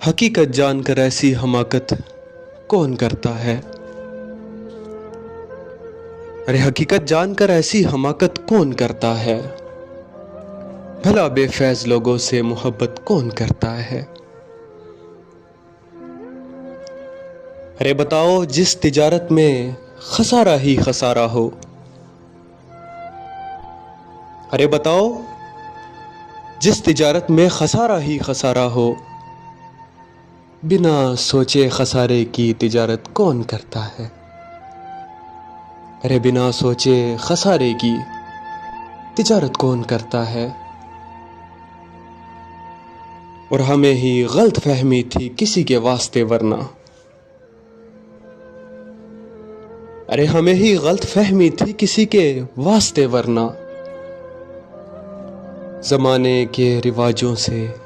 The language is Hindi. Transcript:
हकीकत जानकर ऐसी हमाकत कौन करता है। अरे हकीकत जानकर ऐसी हमाकत कौन करता है। भला बेफैज लोगों से मोहब्बत कौन करता है। अरे बताओ जिस तिजारत में खसारा ही खसारा हो। अरे बताओ जिस तिजारत में खसारा ही खसारा हो, बिना सोचे खसारे की तिजारत कौन करता है। अरे बिना सोचे खसारे की तिजारत कौन करता है। और हमें ही गलत फहमी थी किसी के वास्ते वरना। अरे हमें ही गलत फहमी थी किसी के वास्ते वरना। जमाने के रिवाजों से